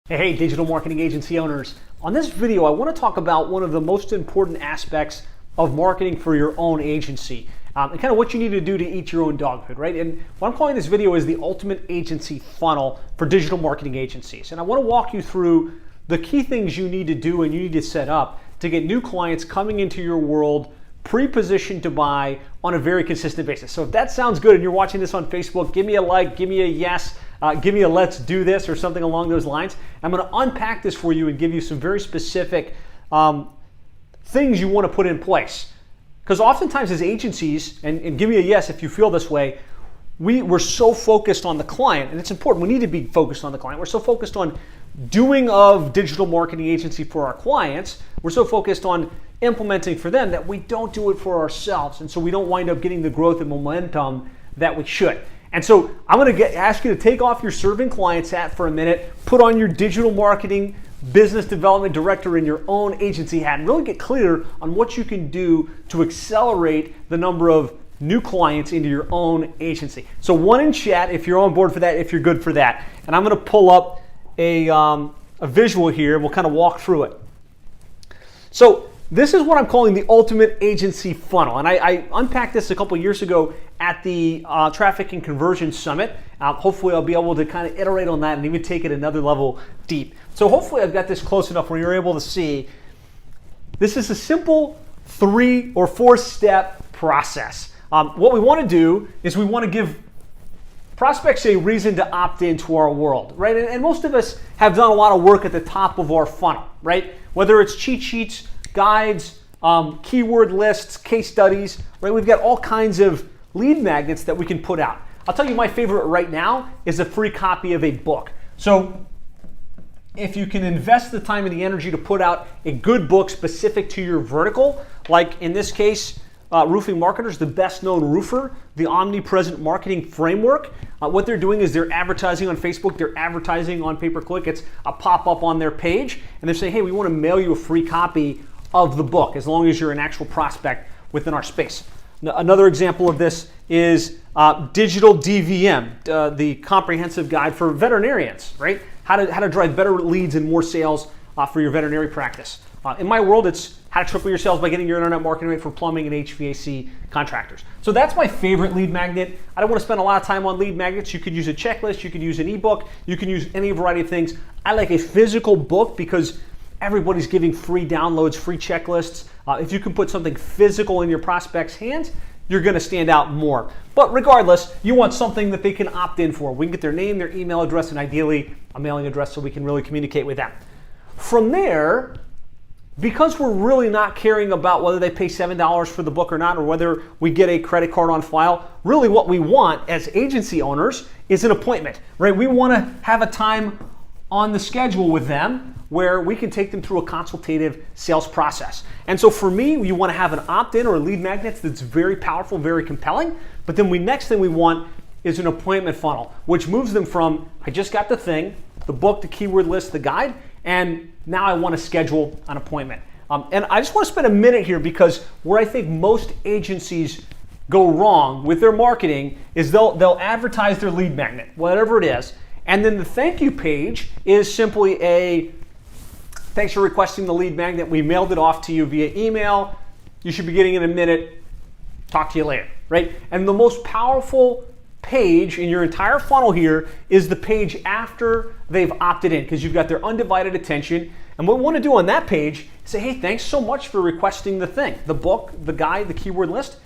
Hey, digital marketing agency owners. On this video, I want to talk about one of the most important aspects of marketing for your own agency and kind of what you need to do to eat your own dog food, right? And what I'm calling this video is the ultimate agency funnel for digital marketing agencies. And I want to walk you through the key things you need to do and you need to set up to get new clients coming into your world pre-positioned to buy on a very consistent basis. So if that sounds good and you're watching this on Facebook, give me a like, give me a yes, give me a let's do this or something along those lines. I'm going to unpack this for you and give you some very specific things you want to put in place. Because oftentimes as agencies, and give me a yes if you feel this way, we're so focused on the client, and it's important, we need to be focused on the client. We're so focused on doing of digital marketing agency for our clients, we're so focused on implementing for them that we don't do it for ourselves, and so we don't wind up getting the growth and momentum that we should. And so I'm going to ask you to take off your serving clients hat for a minute, put on your digital marketing business development director in your own agency hat, and really get clear on what you can do to accelerate the number of new clients into your own agency. So one in chat if you're on board for that, if you're good for that. And I'm going to pull up a visual here and we'll kind of walk through it. So this is what I'm calling the ultimate agency funnel. And I unpacked this a couple years ago at the Traffic and Conversion Summit. Hopefully I'll be able to kind of iterate on that and even take it another level deep. So hopefully I've got this close enough where you're able to see. This is a simple 3 or 4 step process. What we want to do is we want to give prospects a reason to opt into our world, right? And most of us have done a lot of work at the top of our funnel, right? Whether it's cheat sheets, guides, keyword lists, case studies, right? We've got all kinds of lead magnets that we can put out. I'll tell you my favorite right now is a free copy of a book. So if you can invest the time and the energy to put out a good book specific to your vertical, like in this case, Roofing Marketers, the best known roofer, the Omnipresent Marketing Framework. What they're doing is they're advertising on Facebook, they're advertising on pay-per-click. It's a pop-up on their page, and they're saying, hey, we want to mail you a free copy of the book as long as you're an actual prospect within our space. Now, another example of this is Digital DVM, the comprehensive guide for veterinarians, right? How to drive better leads and more sales for your veterinary practice. In my world, it's how to triple your sales by getting your internet marketing rate for plumbing and HVAC contractors. So that's my favorite lead magnet. I don't want to spend a lot of time on lead magnets. You could use a checklist, you could use an ebook, you can use any variety of things. I like a physical book because everybody's giving free downloads, free checklists. If you can put something physical in your prospect's hands, you're going to stand out more. But regardless, you want something that they can opt in for. We can get their name, their email address, and ideally a mailing address so we can really communicate with them. From there, because we're really not caring about whether they pay $7 for the book or not, or whether we get a credit card on file, really what we want as agency owners is an appointment, right? We want to have a time on the schedule with them where we can take them through a consultative sales process. And so for me, you want to have an opt-in or a lead magnet that's very powerful, very compelling, but then next thing we want is an appointment funnel, which moves them from, I just got the thing, the book, the keyword list, the guide, and now I want to schedule an appointment. And I just want to spend a minute here because where I think most agencies go wrong with their marketing is they'll advertise their lead magnet, whatever it is, and then the thank you page is simply a thanks for requesting the lead magnet. We mailed it off to you via email. You should be getting it in a minute. Talk to you later, right? And the most powerful page in your entire funnel here is the page after they've opted in because you've got their undivided attention. And what we want to do on that page is say, hey, thanks so much for requesting the thing, the book, the guide, the keyword list.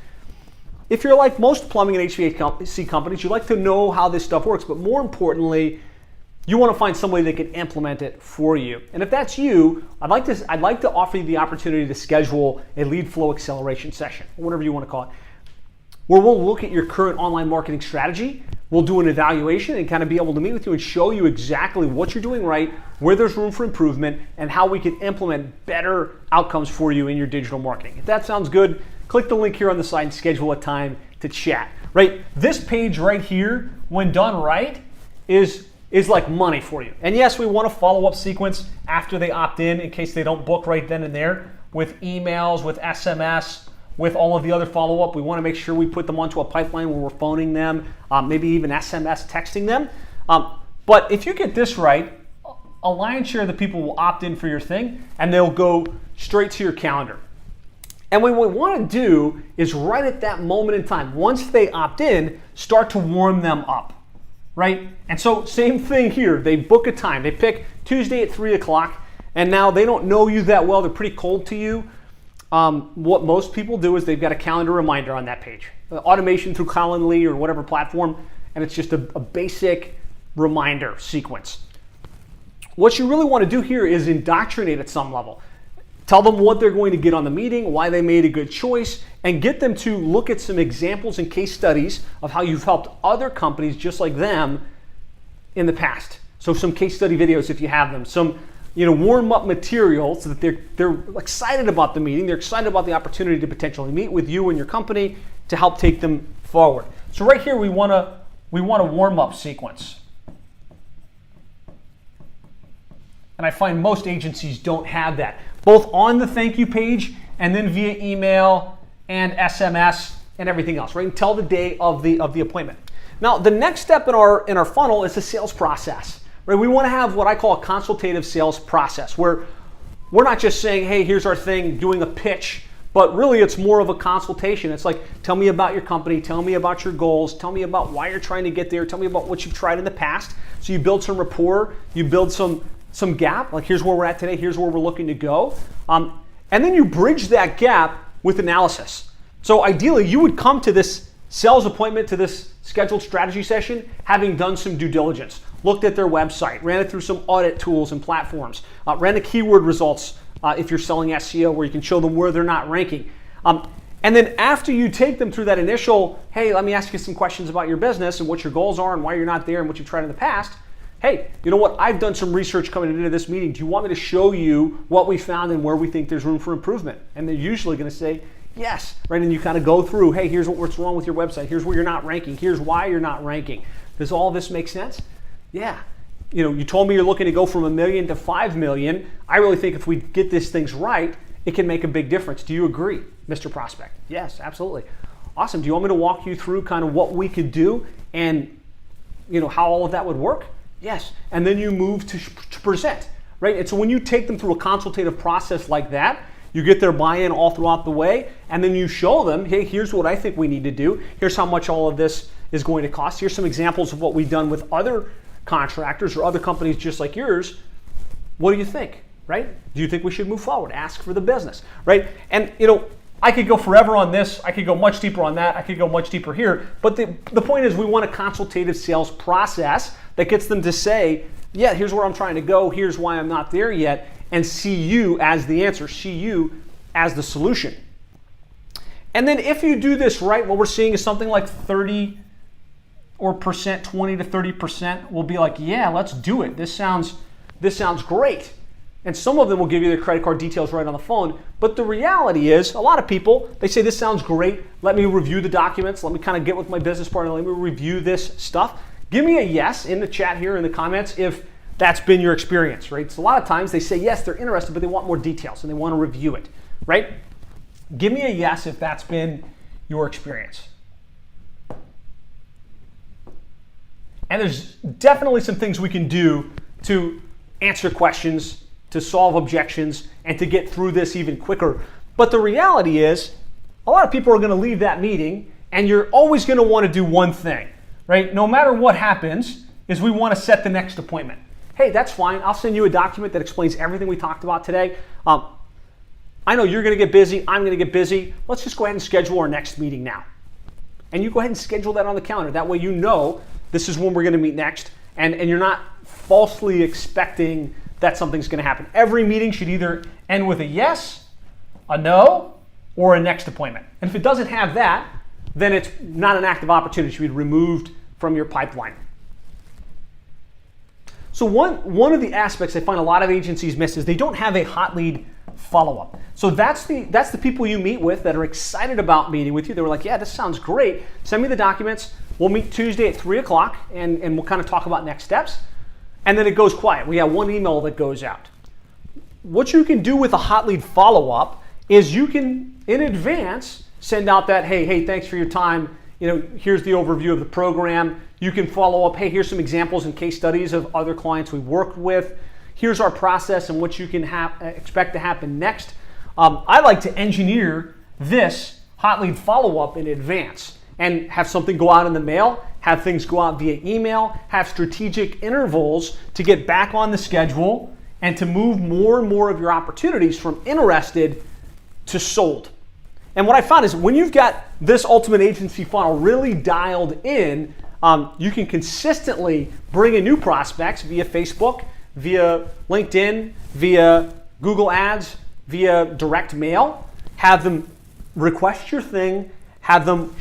If you're like most plumbing and HVAC companies, you like to know how this stuff works, but more importantly, you want to find somebody that can implement it for you. And if that's you, I'd like to offer you the opportunity to schedule a lead flow acceleration session, or whatever you want to call it, where we'll look at your current online marketing strategy. We'll do an evaluation and kind of be able to meet with you and show you exactly what you're doing right, where there's room for improvement, and how we can implement better outcomes for you in your digital marketing. If that sounds good, click the link here on the side and schedule a time to chat. Right? This page right here, when done right, is like money for you. And yes, we want a follow-up sequence after they opt in case they don't book right then and there with emails, with SMS, with all of the other follow-up. We want to make sure we put them onto a pipeline where we're phoning them, maybe even SMS texting them. But if you get this right, a lion's share of the people will opt in for your thing and they'll go straight to your calendar. And what we want to do is right at that moment in time, once they opt in, start to warm them up, right? And so same thing here. They book a time. They pick Tuesday at 3 o'clock, and now they don't know you that well. They're pretty cold to you. What most people do is they've got a calendar reminder on that page. Automation through Calendly or whatever platform, and it's just a basic reminder sequence. What you really want to do here is indoctrinate at some level. Tell them what they're going to get on the meeting, why they made a good choice, and get them to look at some examples and case studies of how you've helped other companies just like them in the past. So some case study videos if you have them, some warm up material so that they're excited about the meeting, they're excited about the opportunity to potentially meet with you and your company to help take them forward. So right here we want a warm up sequence. And I find most agencies don't have that, both on the thank you page and then via email and SMS and everything else, right? Until the day of the appointment. Now, the next step in our funnel is the sales process, right? We want to have what I call a consultative sales process, where we're not just saying, hey, here's our thing, doing a pitch, but really it's more of a consultation. It's like, tell me about your company, tell me about your goals, tell me about why you're trying to get there, tell me about what you've tried in the past. So you build some rapport, you build some gap, like here's where we're at today, here's where we're looking to go. And then you bridge that gap with analysis. So ideally, you would come to this sales appointment, to this scheduled strategy session, having done some due diligence, looked at their website, ran it through some audit tools and platforms, ran the keyword results if you're selling SEO, where you can show them where they're not ranking. And then after you take them through that initial, hey, let me ask you some questions about your business and what your goals are and why you're not there and what you've tried in the past, hey, you know what? I've done some research coming into this meeting. Do you want me to show you what we found and where we think there's room for improvement? And they're usually going to say yes, right? And you kind of go through, hey, here's what's wrong with your website. Here's where you're not ranking. Here's why you're not ranking. Does all this make sense? Yeah. You told me you're looking to go from 1 million to 5 million. I really think if we get these things right, it can make a big difference. Do you agree, Mr. Prospect? Yes, absolutely. Awesome. Do you want me to walk you through kind of what we could do and how all of that would work? Yes, and then you move to present, right? And so when you take them through a consultative process like that, you get their buy-in all throughout the way, and then you show them, hey, here's what I think we need to do. Here's how much all of this is going to cost. Here's some examples of what we've done with other contractors or other companies just like yours. What do you think, right? Do you think we should move forward? Ask for the business, right? And I could go forever on this. I could go much deeper on that. I could go much deeper here. But the point is we want a consultative sales process that gets them to say, yeah, here's where I'm trying to go. Here's why I'm not there yet. And see you as the answer. See you as the solution. And then if you do this right, what we're seeing is something like 20 to 30% will be like, yeah, let's do it. This sounds great. And some of them will give you their credit card details right on the phone. But the reality is, a lot of people, they say, this sounds great. Let me review the documents. Let me kind of get with my business partner. Let me review this stuff. Give me a yes in the chat here in the comments if that's been your experience, right? So a lot of times they say, yes, they're interested, but they want more details and they want to review it, right? Give me a yes if that's been your experience. And there's definitely some things we can do to answer questions, to solve objections, and to get through this even quicker. But the reality is, a lot of people are going to leave that meeting, and you're always going to want to do one thing, right? No matter what happens, is we want to set the next appointment. Hey, that's fine. I'll send you a document that explains everything we talked about today. I know you're going to get busy. I'm going to get busy. Let's just go ahead and schedule our next meeting now. And you go ahead and schedule that on the calendar. That way you know this is when we're going to meet next, and you're not falsely expecting that something's going to happen. Every meeting should either end with a yes, a no, or a next appointment. And if it doesn't have that, then it's not an active opportunity. It should be removed from your pipeline. So one of the aspects I find a lot of agencies miss is they don't have a hot lead follow-up. So that's the people you meet with that are excited about meeting with you. They were like, yeah, this sounds great. Send me the documents. We'll meet Tuesday at 3 o'clock, and we'll kind of talk about next steps. And then it goes quiet. We have one email that goes out. What you can do with a hot lead follow-up is you can, in advance, send out that, hey, thanks for your time. Here's the overview of the program. You can follow up, hey, here's some examples and case studies of other clients we worked with. Here's our process and what you can expect to happen next. I like to engineer this hot lead follow-up in advance and have something go out in the mail, have things go out via email, have strategic intervals to get back on the schedule and to move more and more of your opportunities from interested to sold. And what I found is when you've got this ultimate agency funnel really dialed in, you can consistently bring in new prospects via Facebook, via LinkedIn, via Google Ads, via direct mail, have them request your thing, have them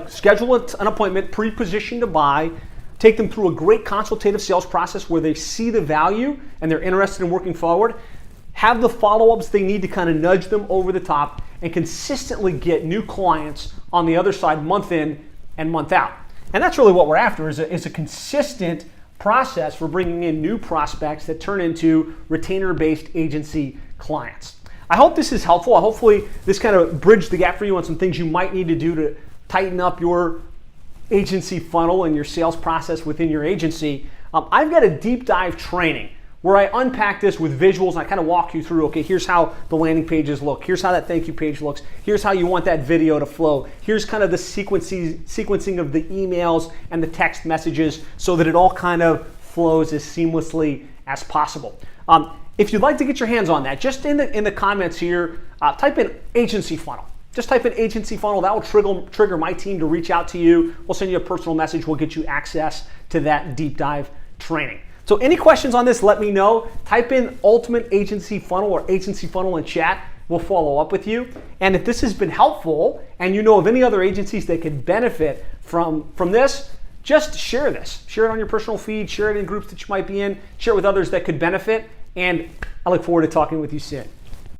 schedule an appointment, pre-position to buy, take them through a great consultative sales process where they see the value and they're interested in working forward, have the follow-ups they need to kind of nudge them over the top, and consistently get new clients on the other side month in and month out. And that's really what we're after, is a consistent process for bringing in new prospects that turn into retainer-based agency clients. I hope this is helpful. Hopefully this kind of bridged the gap for you on some things you might need to do to tighten up your agency funnel and your sales process within your agency. I've got a deep dive training where I unpack this with visuals and I kind of walk you through, okay, here's how the landing pages look. Here's how that thank you page looks. Here's how you want that video to flow. Here's kind of the sequencing of the emails and the text messages so that it all kind of flows as seamlessly as possible. If you'd like to get your hands on that, just in the comments here, type in agency funnel. Just type in agency funnel. That will trigger my team to reach out to you. We'll send you a personal message. We'll get you access to that deep dive training. So any questions on this, let me know. Type in ultimate agency funnel or agency funnel in chat. We'll follow up with you. And if this has been helpful and you know of any other agencies that could benefit from this, just share this. Share it on your personal feed, share it in groups that you might be in, share it with others that could benefit. And I look forward to talking with you soon.